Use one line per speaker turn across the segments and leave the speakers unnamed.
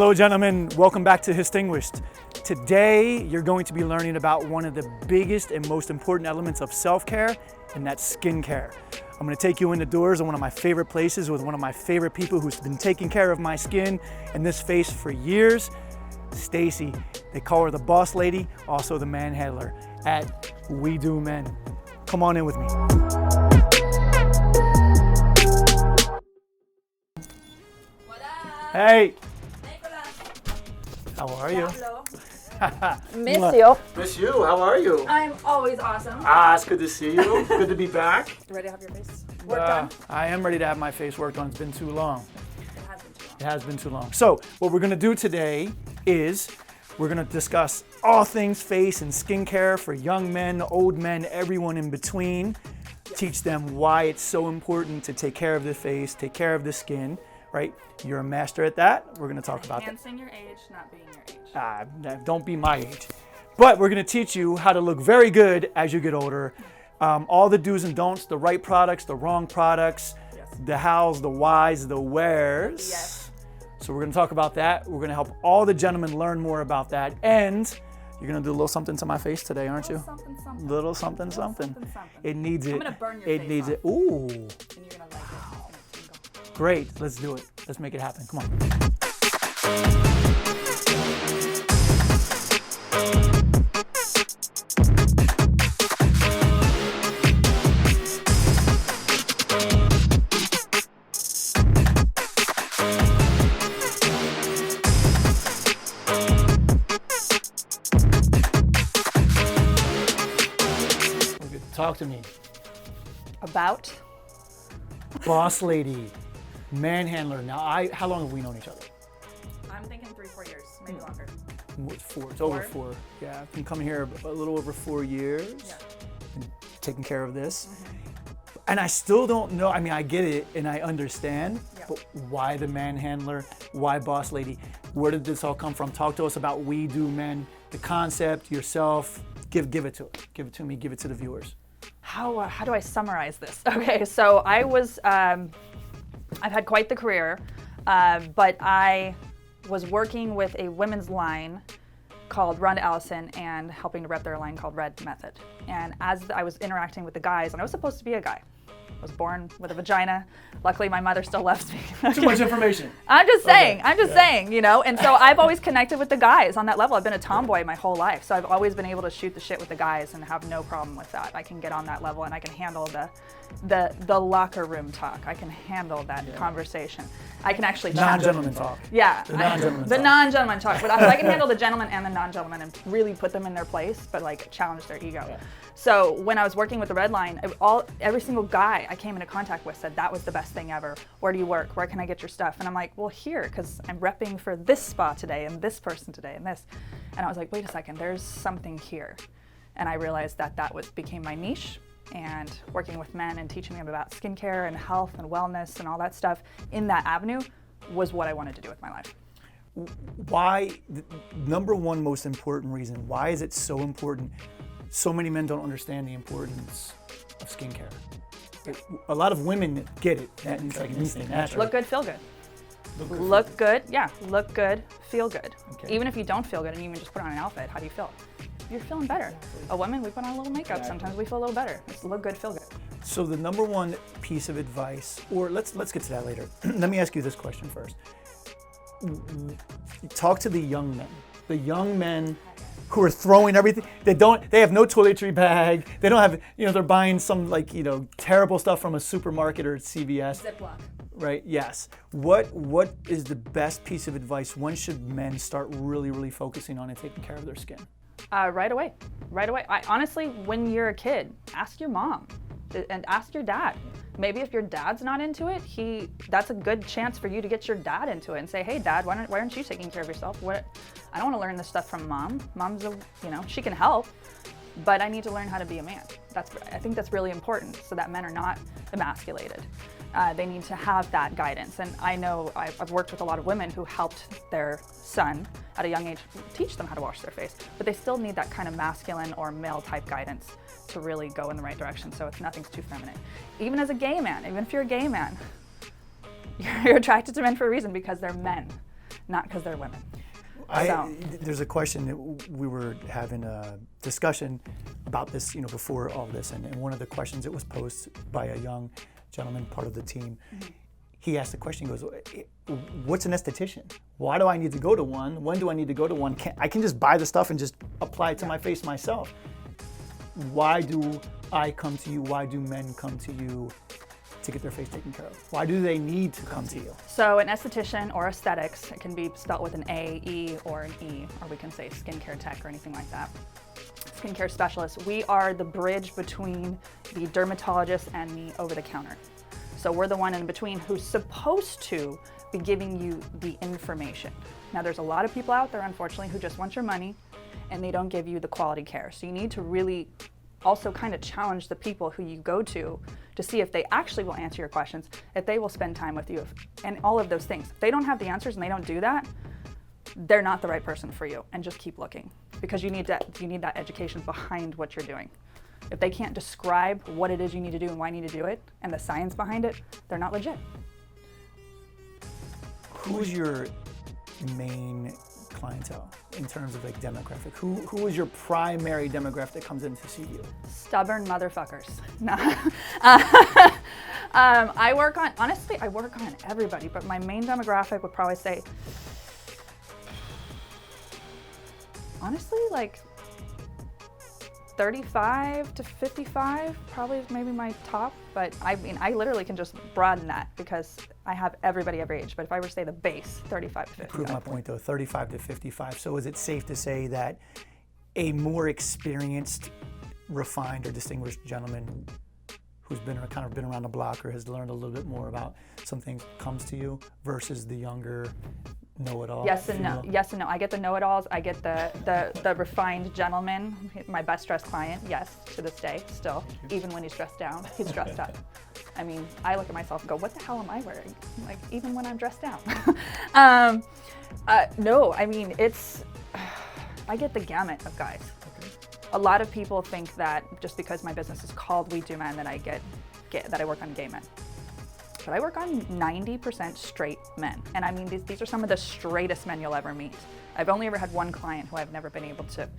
Hello gentlemen, welcome back to HIStinguished. Today you're going to be learning about one of the biggest and most important elements of self-care, and that's skincare. I'm going to take you in the doors of one of my favorite places with one of my favorite people who's been taking care of my skin and this face for years, Stacey. They call her the Boss Lady, also the Man Handler at We Do Men. Come on in with me.
What up?
Hey,
Nicolas.
how are you?
Miss you.
Miss you, how are you?
I'm always awesome.
It's good to see you. Good to be back.
Ready to have your face worked on?
I am ready to have my face worked on. It's been too long.
It has been too long.
It has been too long. So what we're gonna do today is we're gonna discuss all things face and skincare for young men, old men, everyone in between. Yes. Teach them why it's so important to take care of the face, take care of the skin, right? You're a master at that. We're gonna talk about that.
Enhancing your age, not being your age.
Don't be my age. But we're gonna teach you how to look very good as you get older. All the do's and don'ts, the right products, the wrong products, yes. The hows, the whys, the wheres.
Yes.
So we're gonna talk about that. We're gonna help all the gentlemen learn more about that. And you're gonna do a little something to my face today, aren't you?
Something, something.
Little something, something. It needs it.
I'm gonna burn your
it
face
needs
off.
it. Ooh.
And you're gonna like it. It's gonna tingle.
Great. Let's do it. Let's make it happen. Come on. Talk to me.
About?
Boss Lady, Man Handler. Now, how long have we known each other?
I'm thinking 3-4 years, maybe longer.
What's 4? It's over 4. Yeah, I've been coming here a little over 4 years.
Yeah.
And taking care of this. And I still don't know, I mean, I get it and I understand, but why the Man Handler? Why Boss Lady? Where did this all come from? Talk to us about We Do Men, the concept, yourself. Give it to it. Give it to me, give it to the viewers.
How do I summarize this? Okay, so I was, I've had quite the career, but I was working with a women's line called Rhonda Allison and helping to rep their line called Red Method. And as I was interacting with the guys, and I was supposed to be a guy. I was born with a vagina. Luckily, my mother still loves me.
Too much information.
I'm just saying, you know? And so I've always connected with the guys on that level. I've been a tomboy my whole life, so I've always been able to shoot the shit with the guys and have no problem with that. I can get on that level and I can handle the locker room talk. I can handle that conversation. I can actually
non-gentleman talk.
Yeah,
the non-gentleman
talk. Non-gentleman talk. But I can handle the gentleman and the non-gentleman and really put them in their place, but like challenge their ego. Yeah. So when I was working with the Red Line, every single guy I came into contact with said that was the best thing ever. Where do you work? Where can I get your stuff? And I'm like, well, here, because I'm repping for this spa today and this person today and this. And I was like, wait a second, there's something here. And I realized that became my niche. And working with men and teaching them about skincare and health and wellness and all that stuff in that avenue was what I wanted to do with my life.
Why, number one most important reason, why is it so important? So many men don't understand the importance of skincare. A lot of women get it. It's like an instant natural.
Look good, feel good. Look good, yeah. Look good, feel good. Okay. Even if you don't feel good and you even just put on an outfit, how do you feel? You're feeling better. A woman, we put on a little makeup. Sometimes we feel a little better. It's look good, feel good.
So the number one piece of advice, or let's get to that later. Let me ask you this question first. Talk to the young men. The young men who are throwing everything. They have no toiletry bag. They don't have, they're buying some terrible stuff from a supermarket or CVS.
Ziploc.
Right, yes. What is the best piece of advice? When should men start really, really focusing on and taking care of their skin?
Right away. Honestly, when you're a kid, ask your mom and ask your dad. Maybe if your dad's not into it, that's a good chance for you to get your dad into it and say, hey dad, why aren't you taking care of yourself? I don't want to learn this stuff from mom. Mom's she can help, but I need to learn how to be a man. I think that's really important so that men are not emasculated. They need to have that guidance. And I know I've worked with a lot of women who helped their son at a young age teach them how to wash their face, but they still need that kind of masculine or male type guidance to really go in the right direction so nothing's too feminine. Even as a gay man, even if you're a gay man, you're attracted to men for a reason because they're men. not because they're women.
There's a question that we were having a discussion about this, before all this, and one of the questions that was posed by a young gentleman, part of the team, he asked the question, he goes, what's an esthetician? Why do I need to go to one? When do I need to go to one? I can just buy the stuff and just apply it to my face myself. Why do I come to you? Why do men come to you to get their face taken care of? Why do they need to come to you?
So an esthetician or aesthetics, it can be spelled with an A, E, or an E, or we can say skincare tech or anything like that. Skincare specialist. We are the bridge between the dermatologist and the over-the-counter. So we're the one in between who's supposed to be giving you the information. Now there's a lot of people out there, unfortunately, who just want your money and they don't give you the quality care. So you need to really also kind of challenge the people who you go to see if they actually will answer your questions, if they will spend time with you, and all of those things. If they don't have the answers and they don't do that, they're not the right person for you, and just keep looking, because you need that education behind what you're doing. If they can't describe what it is you need to do and why you need to do it, and the science behind it, they're not legit.
Who's your main clientele in terms of like demographic? Who is your primary demographic that comes in to see you?
Stubborn motherfuckers. No. I work on everybody, but my main demographic would probably say, honestly, like 35 to 55 probably is maybe my top, but I mean, I literally can just broaden that because I have everybody every age, but if I were to say the base, 35 to 55.
Prove my point though, 35 to 55. So is it safe to say that a more experienced, refined, or distinguished gentleman who's been around the block or has learned a little bit more about some things comes to you versus the younger know-it-all?
Yes and no. Yes and no. I get the know-it-alls. I get the refined gentleman. My best dressed client, yes, to this day, still. Even when he's dressed down, he's dressed up. I mean, I look at myself and go, what the hell am I wearing? Like, even when I'm dressed down. No, I mean, I get the gamut of guys.
Okay.
A lot of people think that just because my business is called We Do Men that I work on gay men. But I work on 90% straight men. And I mean, these are some of the straightest men you'll ever meet. I've only ever had one client who I've never been able to,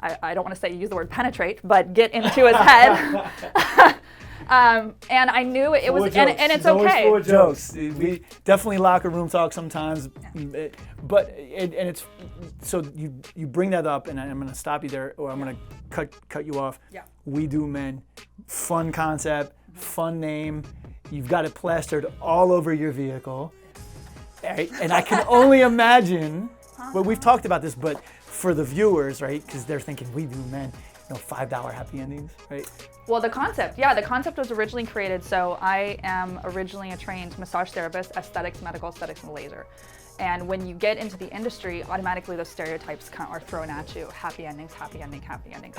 I don't want to say use the word penetrate, but get into his head. And I knew it was, and it's okay.
Full of jokes. We definitely locker room talk sometimes, but it's, so you bring that up, and I'm going to stop you there, or I'm going to cut you off.
Yeah.
We Do Men, fun concept, fun name. You've got it plastered all over your vehicle, right? And I can only imagine, well, we've talked about this, but for the viewers, right, because they're thinking We Do Men, $5 happy endings, right?
Well, the concept was originally created, so I am originally a trained massage therapist, aesthetics, medical aesthetics, and laser. And when you get into the industry, automatically those stereotypes are thrown at you. Happy endings, happy ending, happy endings.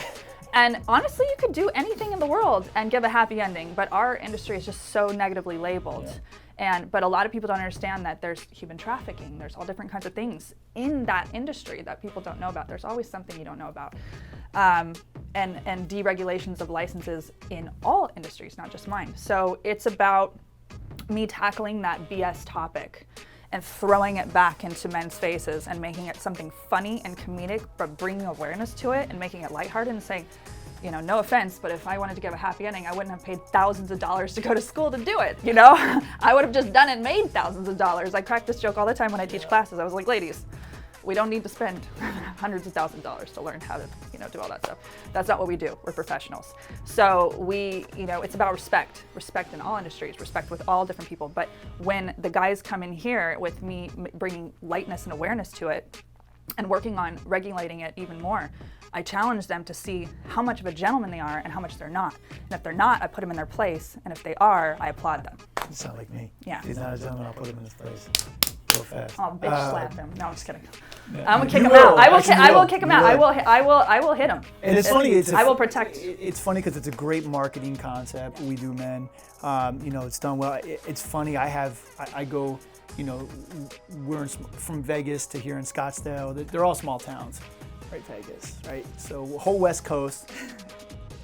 And honestly, you could do anything in the world and give a happy ending, but our industry is just so negatively labeled. Yeah. But a lot of people don't understand that there's human trafficking, there's all different kinds of things in that industry that people don't know about. There's always something you don't know about. And deregulations of licenses in all industries, not just mine. So it's about me tackling that BS topic and throwing it back into men's faces and making it something funny and comedic, but bringing awareness to it and making it lighthearted and saying, no offense, but if I wanted to give a happy ending, I wouldn't have paid thousands of dollars to go to school to do it, I would have just done it and made thousands of dollars. I crack this joke all the time when I teach classes. I was like, ladies, we don't need to spend hundreds of thousands of dollars to learn how to, do all that stuff. That's not what we do. We're professionals. So it's about respect in all industries, respect with all different people. But when the guys come in here with me bringing lightness and awareness to it and working on regulating it even more, I challenge them to see how much of a gentleman they are and how much they're not. And if they're not, I put them in their place. And if they are, I applaud them.
You sound like me.
Yeah.
If he's not a gentleman, I'll put him in his place. Go fast.
I'll bitch slap him. No, I'm just kidding.
Yeah.
I'm gonna kick him out. I will kick him out. I will hit him.
And it's funny.
I will protect.
It's funny because it's a great marketing concept. We Do Men. It's done well. It's funny. I go. We're from Vegas to here in Scottsdale. They're all small towns, right? Vegas, right? So whole West Coast,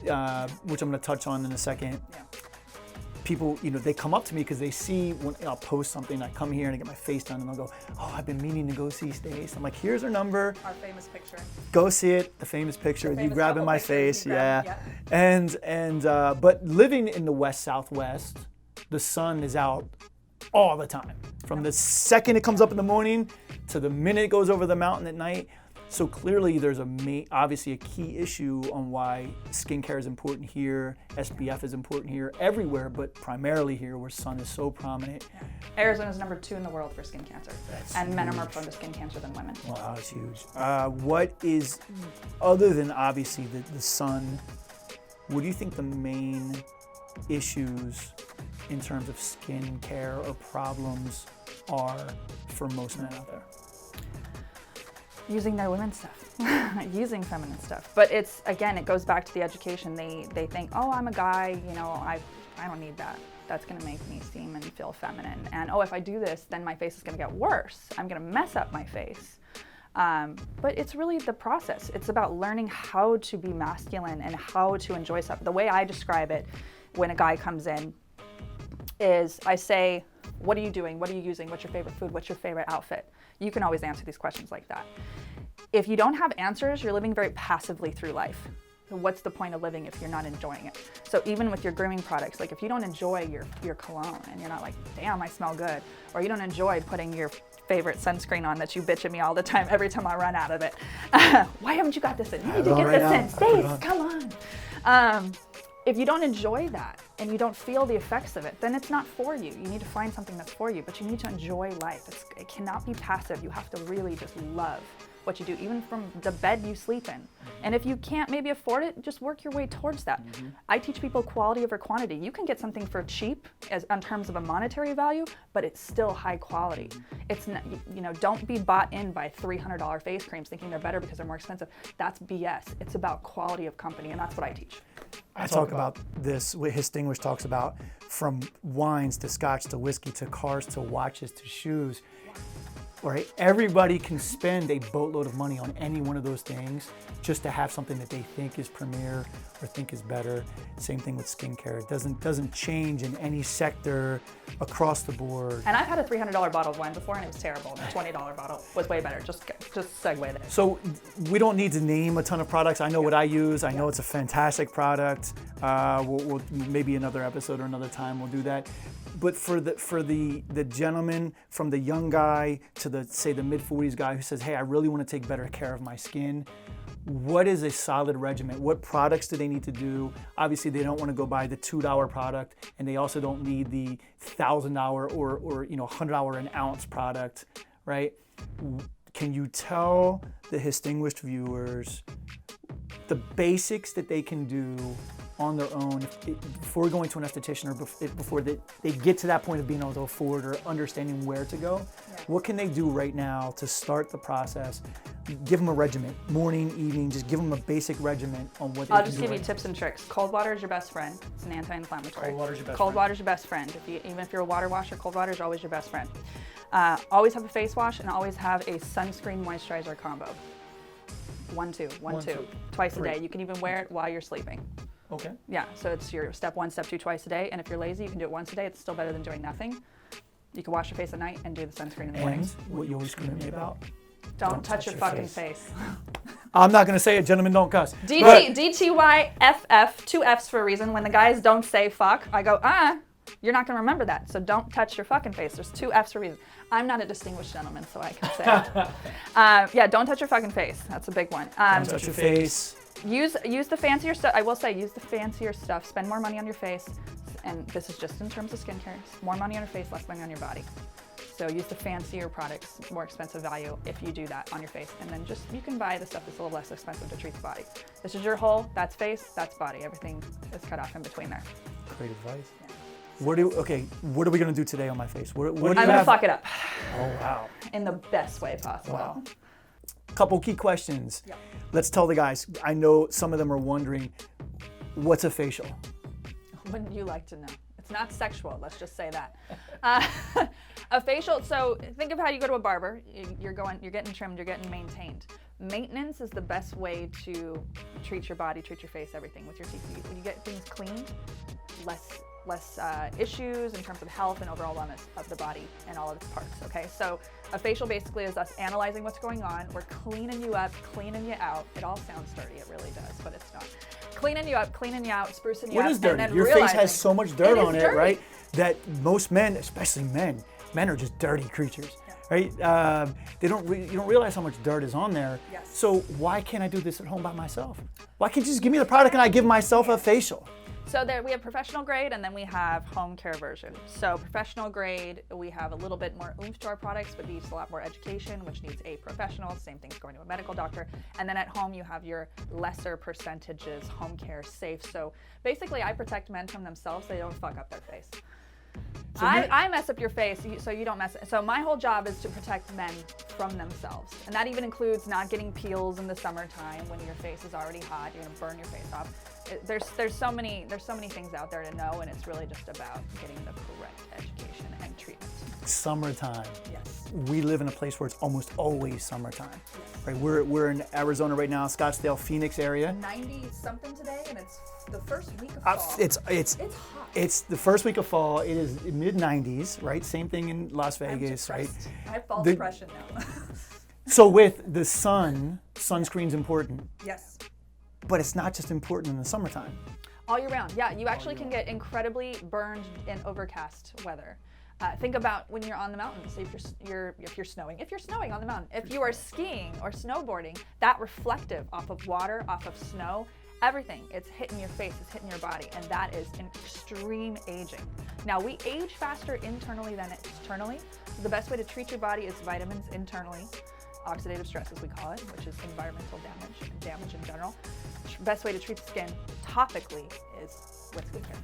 which I'm going to touch on in a second.
Yeah.
people, they come up to me because they see when I'll post something, I come here and I get my face done and they'll go, oh, I've been meaning to go see Stace. I'm like, here's her number.
Our famous picture.
Go see it, the famous picture
The
of you
famous
grabbing
couple
my
pictures
face,
you
yeah.
grab,
But living in the West Southwest, the sun is out all the time. From the second it comes up in the morning to the minute it goes over the mountain at night. So clearly there's obviously a key issue on why skincare is important here, SPF is important here, everywhere, but primarily here where sun is so prominent.
Yeah. Arizona is number 2 in the world for skin cancer. And men are more prone to skin cancer than women.
Wow, that's huge. What is, other than obviously the sun, what do you think the main issues in terms of skin care or problems are for most men out there?
Using their women's stuff, using feminine stuff. But it's, again, it goes back to the education. They think, oh, I'm a guy, I don't need that. That's gonna make me seem and feel feminine. And oh, if I do this, then my face is gonna get worse. I'm gonna mess up my face. But it's really the process. It's about learning how to be masculine and how to enjoy stuff. The way I describe it when a guy comes in is I say, what are you doing? What are you using? What's your favorite food? What's your favorite outfit? You can always answer these questions like that. If you don't have answers, you're living very passively through life. So what's the point of living if you're not enjoying it? So even with your grooming products, like if you don't enjoy your cologne and you're not like, damn, I smell good, or you don't enjoy putting your favorite sunscreen on that you bitch at me all the time every time I run out of it. Why haven't you got this in? You need to get this in. Stace, come on. If you don't enjoy that and you don't feel the effects of it, then it's not for you. You need to find something that's for you, but you need to enjoy life. It cannot be passive. You have to really just love what you do, even from the bed you sleep in. And if you can't maybe afford it, just work your way towards that. I teach people quality over quantity. You can get something for cheap in terms of a monetary value, but it's still high quality. It's not, don't be bought in by $300 face creams thinking they're better because they're more expensive. That's BS. It's about quality of company, and that's what I teach.
I talk about this, what HIStinguished talks about, from wines to scotch to whiskey to cars to watches to shoes. Right? Everybody can spend a boatload of money on any one of those things just to have something that they think is premier or think is better. Same thing with skincare. It doesn't change in any sector across the board.
And I've had a $300 bottle of wine before and it was terrible. The $20 bottle was way better. Just segue there.
So we don't need to name a ton of products. I know what I use. I know it's a fantastic product. We'll maybe another episode or another time we'll do that. But for the gentleman, from the young guy to the mid-40s guy who says, hey, I really want to take better care of my skin, what is a solid regimen? What products do they need to do? Obviously, they don't want to go buy the $2 product, and they also don't need the $1,000 or $100 an ounce product, right? Can you tell the HIStinguished viewers the basics that they can do on their own before going to an esthetician or before they get to that point of being able to afford or understanding where to go? Yeah. What can they do right now to start the process? Give them a regimen, morning, evening, just give them a basic regimen on what they
I'll just give you tips and tricks. Cold water is your best friend. It's an anti-inflammatory.
Cold water is your best friend.
Cold water is your best friend. Even if you're a water washer, cold water is always your best friend. Always have a face wash and always have a sunscreen moisturizer combo. 1-2, twice a day. You can even wear it while you're sleeping.
Okay.
Yeah, so it's your step 1, step 2 twice a day, and if you're lazy, you can do it once a day. It's still better than doing nothing. You can wash your face at night and do the sunscreen in the morning.
What you always scream at me about?
Don't touch your fucking face.
I'm not gonna say it, gentlemen, don't cuss.
DTYFF, 2 Fs for a reason. When the guys don't say fuck, I go, you're not gonna remember that. So don't touch your fucking face. There's 2 Fs for a reason. I'm not a distinguished gentleman, so I can say it. Yeah, don't touch your fucking face. That's a big one.
Don't touch your face.
Use the fancier stuff. I will say, use the fancier stuff. Spend more money on your face. And this is just in terms of skincare. More money on your face, less money on your body. So use the fancier products, more expensive value if you do that on your face. And then you can buy the stuff that's a little less expensive to treat the body. This is your whole, that's face, that's body. Everything is cut off in between there.
Great advice.
Yeah.
What are we gonna do today on my face? What
I'm gonna fuck it up.
Oh, wow.
In the best way possible.
Wow. Couple key questions.
Yep.
Let's tell the guys. I know some of them are wondering, what's a facial?
Wouldn't you like to know? It's not sexual, let's just say that. A facial, so think of how you go to a barber. You're getting trimmed, you're getting maintained. Maintenance is the best way to treat your body, treat your face, everything with your teeth. When you get things cleaned, less less issues in terms of health and overall wellness of the body and all of its parts, okay? So a facial basically is us analyzing what's going on. We're cleaning you up, cleaning you out. It all sounds dirty, it really does, but it's not. Cleaning you up, cleaning you out, sprucing you up.
What is dirty?
And then
Your face has so much dirt on it, right? That most men, especially men are just dirty creatures. Right? You don't realize how much dirt is on there.
Yes.
So why can't I do this at home by myself? Why can't you just give me the product and I give myself a facial?
So there we have professional grade and then we have home care version. So professional grade, we have a little bit more oomph to our products, but needs a lot more education, which needs a professional. Same thing as going to a medical doctor. And then at home you have your lesser percentages, home care safe. So basically I protect men from themselves so they don't fuck up their face. So I mess up your face so you don't mess it. So my whole job is to protect men from themselves. And that even includes not getting peels in the summertime when your face is already hot. You're gonna burn your face off. There's so many things out there to know, and it's really just about getting the correct education and treatment.
Summertime.
Yes.
We live in a place where it's almost always summertime. Yes. Right? We're in Arizona right now, Scottsdale, Phoenix area.
90 something today, and it's the first week of fall.
It's
hot.
It's the first week of fall. It is mid 90s, right? Same thing in Las Vegas, right?
I have fall depression now.
So with the sun, sunscreen's important.
Yes.
But it's not just important in the summertime.
All year round, yeah. You actually can get incredibly burned in overcast weather. Think about when you're on the mountains. If you're snowing on the mountain. If you are skiing or snowboarding, that reflective off of water, off of snow, everything, it's hitting your face, it's hitting your body, and that is an extreme aging. Now, we age faster internally than externally. So the best way to treat your body is vitamins internally, oxidative stress as we call it, which is environmental damage and damage in general. Best way to treat the skin topically is with skincare.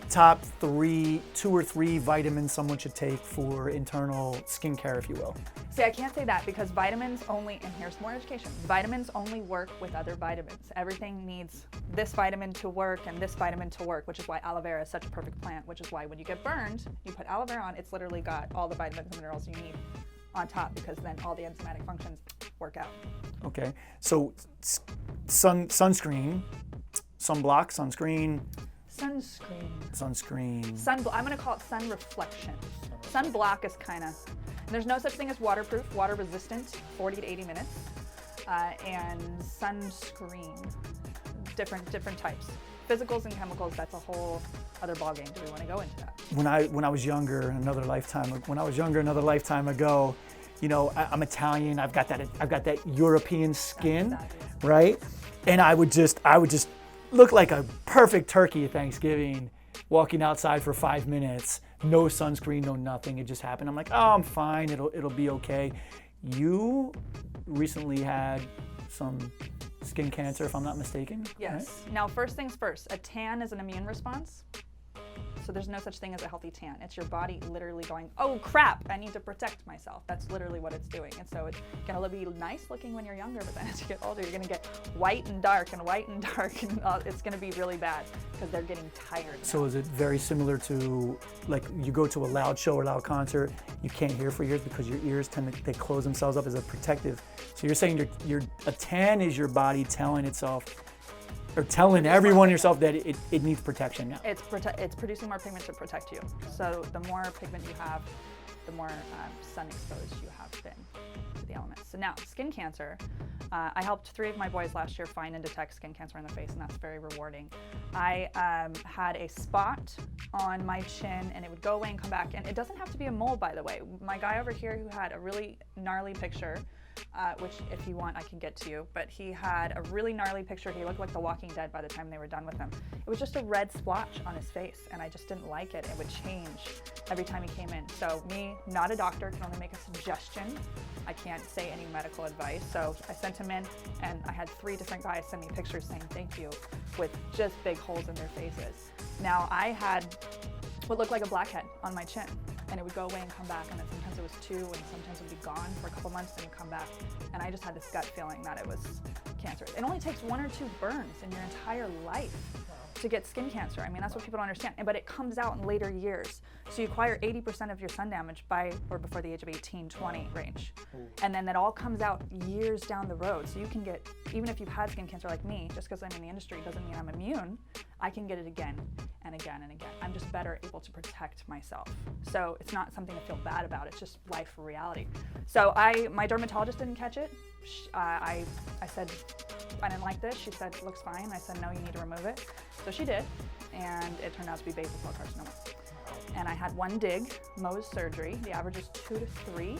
Top two or three vitamins someone should take for internal skincare, if you will.
See, I can't say that because vitamins only, and here's more education, vitamins only work with other vitamins. Everything needs this vitamin to work and this vitamin to work, which is why aloe vera is such a perfect plant, which is why when you get burned, you put aloe vera on, it's literally got all the vitamins and minerals you need on top, because then all the enzymatic functions work out.
Okay, so sunscreen, sunblock, sunscreen.
I'm gonna call it sun reflection. Sunblock is there's no such thing as waterproof, water resistant, 40 to 80 minutes. And sunscreen, different types. Physicals and chemicals, that's a whole other ballgame. Do we want to go into that?
When I was younger, another lifetime ago, you know, I'm Italian. I've got that European skin, right? And I would just look like a perfect turkey at Thanksgiving, walking outside for 5 minutes, no sunscreen, no nothing. It just happened. I'm like, oh, I'm fine. It'll be okay. You recently had some skin cancer, if I'm not mistaken.
Yes. Right? Now, first things first, a tan is an immune response. So there's no such thing as a healthy tan. It's your body literally going, oh crap, I need to protect myself. That's literally what it's doing. And so it's gonna be nice looking when you're younger, but then as you get older, you're gonna get white and dark, and it's gonna be really bad because they're getting tired now.
So is it very similar to, like, you go to a loud show or loud concert, you can't hear for years because your ears they close themselves up as a protective. So you're saying a tan is your body telling itself, or telling everyone yourself that it needs protection now.
It's producing more pigment to protect you. So the more pigment you have, the more sun exposed you have been to the elements. So now, skin cancer. I helped 3 of my boys last year find and detect skin cancer in the face, and that's very rewarding. I had a spot on my chin, and it would go away and come back. And it doesn't have to be a mole, by the way. My guy over here who had a really gnarly picture, which if you want I can get to you, but he had a really gnarly picture. He looked like The Walking Dead by the time they were done with him. It was just a red splotch on his face, and I just didn't like it. It would change every time he came in. So me, not a doctor, can only make a suggestion. I can't say any medical advice. So I sent him in, and I had 3 different guys send me pictures saying thank you with just big holes in their faces. Now I had what looked like a blackhead on my chin, and it would go away and come back, and then sometimes it was 2, and sometimes it would be gone for a couple months, then it would come back. And I just had this gut feeling that it was cancerous. It only takes 1 or 2 burns in your entire life to get skin cancer. I mean, that's what people don't understand. But it comes out in later years. So you acquire 80% of your sun damage by or before the age of 18, 20 range. And then that all comes out years down the road. So you can get, even if you've had skin cancer like me, just because I'm in the industry doesn't mean I'm immune. I can get it again and again and again. I'm just better able to protect myself. So it's not something to feel bad about. It's just life reality. So my dermatologist didn't catch it. I said, I didn't like this. She said, it looks fine. I said, no, you need to remove it. So she did, and it turned out to be basal cell carcinoma. And I had one dig, Mohs surgery. The average is 2 to 3,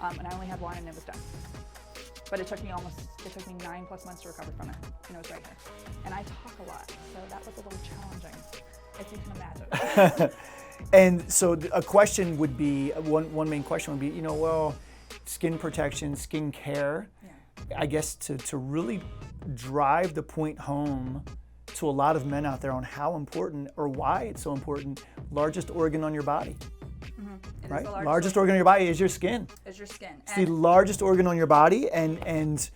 and I only had one, and it was done. But it took me 9+ months to recover from it, and it was right here. And I talk a lot, so that was a little challenging, if you can imagine.
And so a question would be, one main question would be, you know, well, skin protection, skin care, I guess to really drive the point home to a lot of men out there on how important or why it's so important, largest organ on your body.
Mm-hmm.
Right? Largest organ on your body is your skin.
Is your skin.
It's the largest organ on your body, and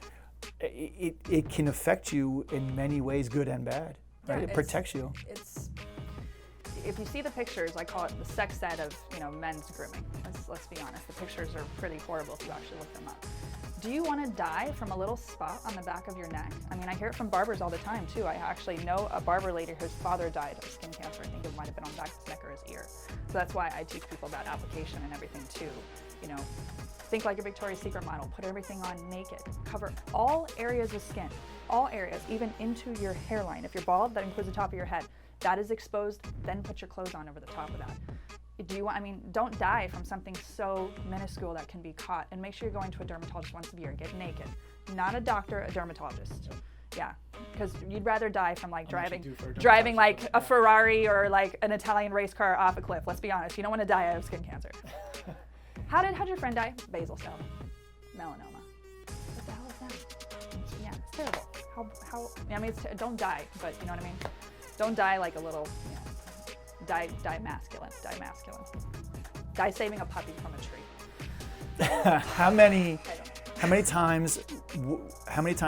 it can affect you in many ways, good and bad. Right?
Yeah,
it protects you.
If you see the pictures, I call it the sex ed of men's grooming. Let's be honest. The pictures are pretty horrible if you actually look them up. Do you want to die from a little spot on the back of your neck? I mean, I hear it from barbers all the time too. I actually know a barber lady whose father died of skin cancer. I think it might have been on the back of his neck or his ear. So that's why I teach people about application and everything too. Think like a Victoria's Secret model. Put everything on naked. Cover all areas of skin, all areas, even into your hairline. If you're bald, that includes the top of your head. That is exposed, then put your clothes on over the top of that. Don't die from something so minuscule that can be caught, and make sure you're going to a dermatologist once a year. Get naked. Not a doctor, a dermatologist. Yeah, because you'd rather die from driving like a Ferrari or like an Italian race car off a cliff. Let's be honest, you don't want to die of skin cancer. How'd your friend die? Basal cell melanoma. What the hell is that? Yeah, it's terrible. Don't die, but you know what I mean? Don't die like a little, die masculine. Die saving a puppy from a tree.
How many times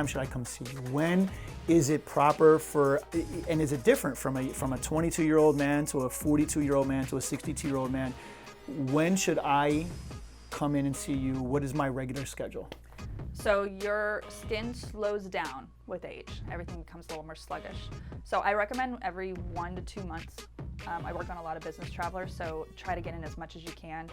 should I come see you? When is it proper and is it different from a 22-year-old man to a 42-year-old man to a 62-year-old man? When should I come in and see you? What is my regular schedule?
So your skin slows down with age. Everything becomes a little more sluggish. So I recommend every 1 to 2 months. I work on a lot of business travelers, so try to get in as much as you can,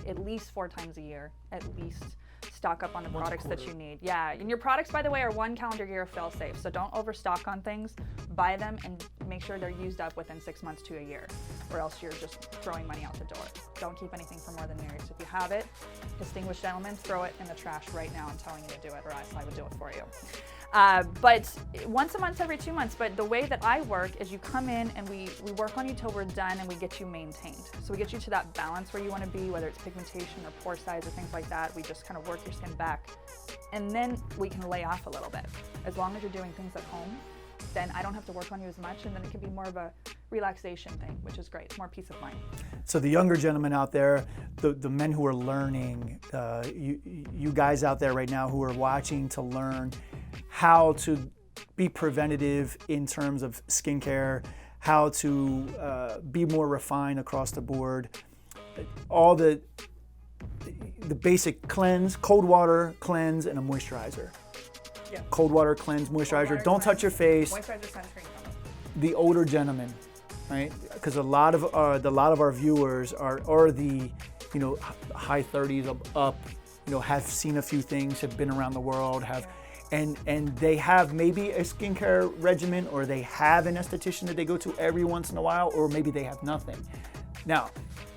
at least 4 times a year, at least. Stock up on the products that you need. Yeah, and your products, by the way, are 1 calendar year fail-safe, so don't overstock on things. Buy them and make sure they're used up within 6 months to a year, or else you're just throwing money out the door. Don't keep anything for more than a year. So if you have it, distinguished gentlemen, throw it in the trash right now. I'm telling you to do it, or else I would do it for you. But once a month, every 2 months. But the way that I work is you come in and we work on you till we're done, and we get you maintained. So we get you to that balance where you want to be, whether it's pigmentation or pore size or things like that. We just kind of work your skin back, and then we can lay off a little bit. As long as you're doing things at home, then I don't have to work on you as much, and then it can be more of a relaxation thing, which is great. It's more peace of mind.
So the younger gentlemen out there, the men who are learning, you guys out there right now who are watching to learn how to be preventative in terms of skincare, how to be more refined across the board, all the basic cleanse, cold water cleanse, and a moisturizer.
Yeah.
Cold water cleanse, moisturizer. Don't touch your face.
Moisturizer, sunscreen.
The older gentlemen, right? Because a lot of our viewers are the high 30s up, have seen a few things, have been around the world, and they have maybe a skincare regimen, or they have an esthetician that they go to every once in a while, or maybe they have nothing. Now,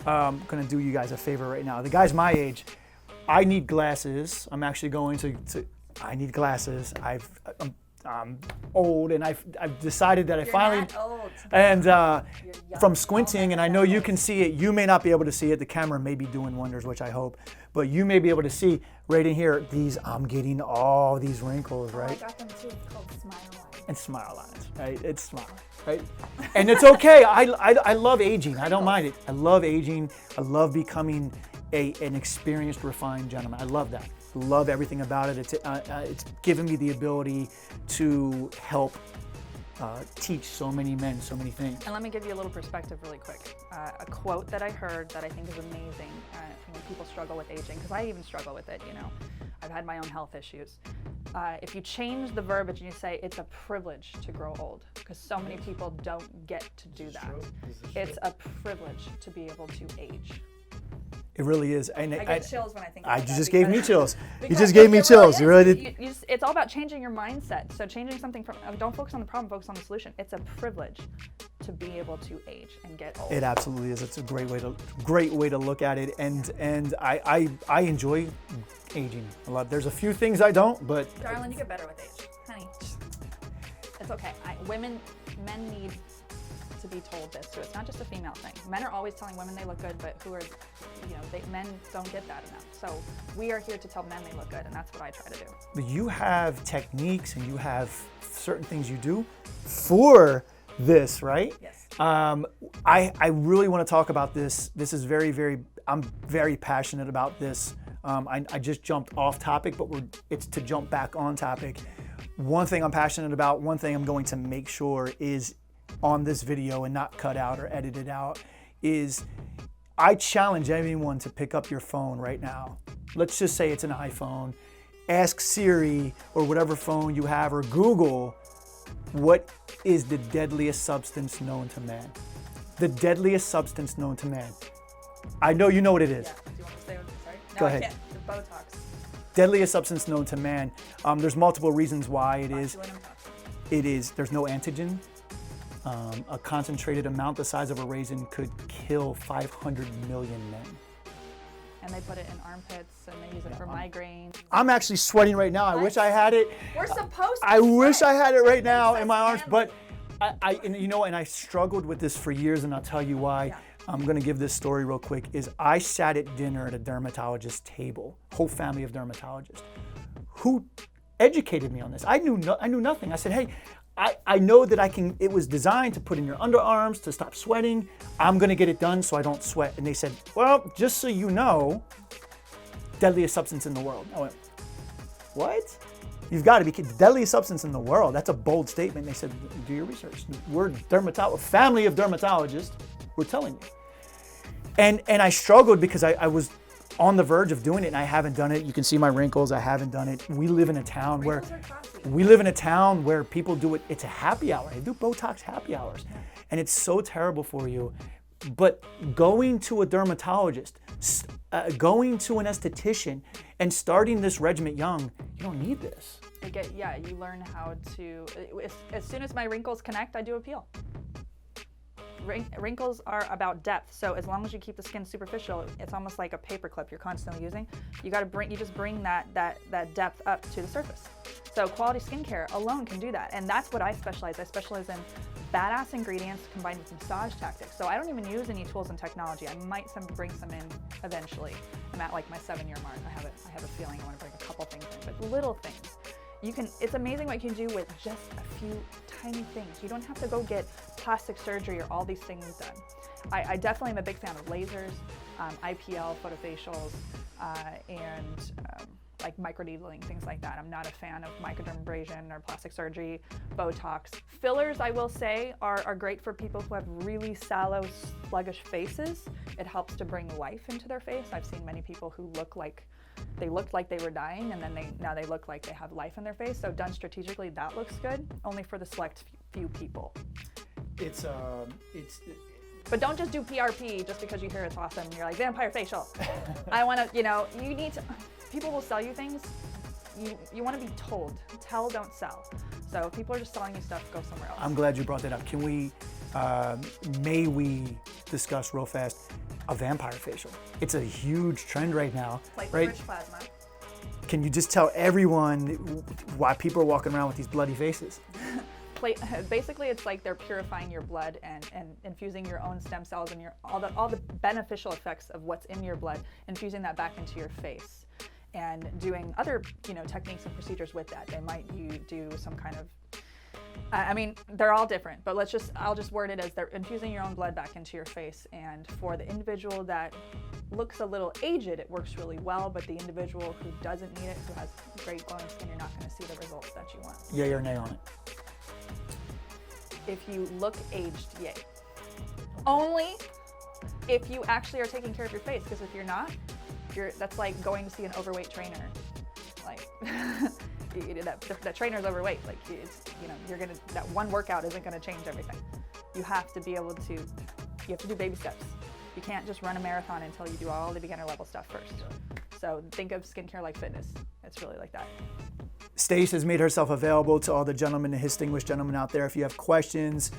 I'm gonna do you guys a favor right now. The guys my age, I need glasses. I'm actually going to I need glasses. I'm old, and I've decided that I finally.
Not old.
And from squinting, and I know you can see it. You may not be able to see it. The camera may be doing wonders, which I hope. But you may be able to see right in here. I'm getting all these wrinkles, right?
I got them too. It's called smile lines.
And smile lines, right? It's smile, right? And it's okay. I love aging. I don't mind it. I love aging. I love becoming an experienced, refined gentleman. I love that. Love everything about it. It's given me the ability to help teach so many men so many things.
And let me give you a little perspective really quick. A quote that I heard that I think is amazing when people struggle with aging, because I even struggle with it, you know. I've had my own health issues. If you change the verbiage and you say it's a privilege to grow old, because so many people don't get to do that. It's a privilege to be able to age.
It really is.
I get chills when I think about that.
You just gave me chills. You just gave me chills. You really did.
It's all about changing your mindset. So changing something from, don't focus on the problem, focus on the solution. It's a privilege to be able to age and get old.
It absolutely is. It's a great way to look at it. And I enjoy aging a lot. There's a few things I don't, but.
Darling, you get better with age. Honey, it's okay. Men need to be told this too. It's not just a female thing. Men are always telling women they look good, but men don't get that enough. So we are here to tell men they look good, and that's what I try to do.
But you have techniques and you have certain things you do for this, right?
Yes.
I really want to talk about this. This is I'm very passionate about this. I just jumped off topic, but it's to jump back on topic. One thing I'm passionate about, one thing I'm going to make sure is on this video and not cut out or edited out, is I challenge anyone to pick up your phone right now. Let's just say it's an iPhone. Ask Siri or whatever phone you have, or Google, what is the deadliest substance known to man? The deadliest substance known to man. I know you know what it is.
Yeah. Do you want to say what it's sorry? No,
Go ahead.
I can't. The Botox.
Deadliest substance known to man. There's multiple reasons why it is. There's no antigen. A concentrated amount the size of a raisin could kill 500 million men.
And they put it in armpits, and they use it for migraines.
I'm actually sweating right now. I wish I had it.
We're supposed to.
I wish I had it right now in my arms, but I struggled with this for years, and I'll tell you why.
Yeah.
I'm gonna give this story real quick. Is I sat at dinner at a dermatologist's table, whole family of dermatologists, who educated me on this. I knew nothing. I said, hey, I know that it was designed to put in your underarms to stop sweating. I'm gonna get it done so I don't sweat. And they said, well, just so you know, deadliest substance in the world. I went, what? You've got to be kidding. Deadliest substance in the world. That's a bold statement. They said, do your research. We're a family of dermatologists. We're telling you. And I struggled because I was on the verge of doing it and I haven't done it. You can see my wrinkles. I haven't done it. We live in a town where people do it. It's a happy hour. They do Botox happy hours. And it's so terrible for you. But going to a dermatologist, going to an esthetician, and starting this regimen young, you don't need this.
You learn how to, as soon as my wrinkles connect, I do a peel. Wrinkles are about depth, so as long as you keep the skin superficial, it's almost like a paper clip you're constantly using. You just bring that depth up to the surface. So quality skincare alone can do that, and that's what I specialize. I specialize in badass ingredients combined with massage tactics. So I don't even use any tools and technology. I might bring some in eventually. I'm at like my 7-year mark. I have a feeling I want to bring a couple things in, but little things. It's amazing what you can do with just a few tiny things. You don't have to go get plastic surgery or all these things done. I definitely am a big fan of lasers, IPL, photofacials, and like microneedling, things like that. I'm not a fan of microdermabrasion or plastic surgery, Botox. Fillers, I will say, are great for people who have really sallow, sluggish faces. It helps to bring life into their face. I've seen many people who looked like they were dying, and then now they look like they have life in their face. So done strategically, that looks good, only for the select few people. But don't just do PRP just because you hear it's awesome. You're like, vampire facial. I want to, you need to, people will sell you things. You want to be told. Tell, don't sell. So if people are just selling you stuff, go somewhere else.
I'm glad you brought that up. May we discuss real fast a vampire facial? It's a huge trend right now, right?
Rich plasma.
Can you just tell everyone why people are walking around with these bloody faces?
Basically, it's like they're purifying your blood and infusing your own stem cells and all the beneficial effects of what's in your blood, infusing that back into your face, and doing other techniques and procedures with that. They might do some kind of, they're all different, but I'll just word it as they're infusing your own blood back into your face. And for the individual that looks a little aged, it works really well, but the individual who doesn't need it, who has great glowing skin, you're not going to see the results that you want.
Yay or nay on it?
if you look aged, yay. Only if you actually are taking care of your face, because if you're not, that's like going to see an overweight trainer. Like, that trainer's overweight. Like, it's, you know, that one workout isn't gonna change everything. You have to be able to, you have to do baby steps. You can't just run a marathon until you do all the beginner level stuff first. So think of skincare like fitness. It's really like that.
Stace has made herself available to all the gentlemen and distinguished gentlemen out there. If you have questions,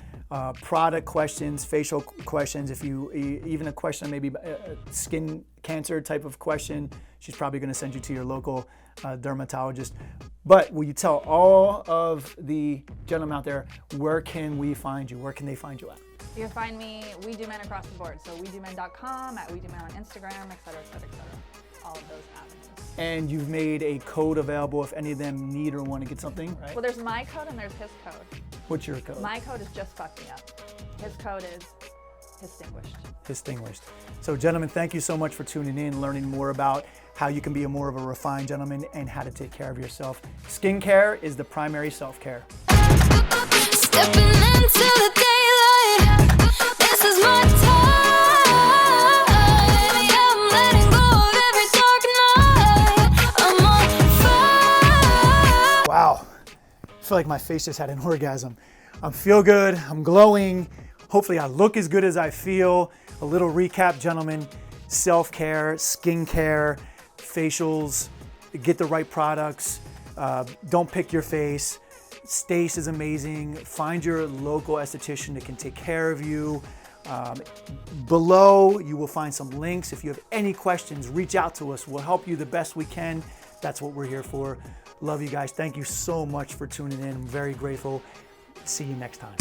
product questions, facial questions, if you even a question, maybe a skin cancer type of question, she's probably going to send you to your local dermatologist. But will you tell all of the gentlemen out there, where can we find you? Where can they find you at?
You can find me, We Do Men across the board. So wedomen.com, at We Do Men on Instagram, et cetera, et cetera, et cetera. All of those avenues.
And you've made a code available if any of them need or want to get something, right?
Well, there's my code and there's his code.
What's your code?
My code is just fuck me up. His code is HIStinguished.
HIStinguished. So gentlemen, thank you so much for tuning in, learning more about how you can be more of a refined gentleman and how to take care of yourself. Skincare is the primary self-care.
Stepping into the daylight, this is my time. Yeah, I'm letting go of every dark night. I'm on fire.
Wow, I feel like my face just had an orgasm. I feel good, I'm glowing. Hopefully I look as good as I feel. A little recap, gentlemen: self-care, skincare, facials, get the right products, don't pick your face. Stace is amazing. Find your local esthetician that can take care of you. Below, you will find some links. If you have any questions, reach out to us. We'll help you the best we can. That's what we're here for. Love you guys. Thank you so much for tuning in. I'm very grateful. See you next time.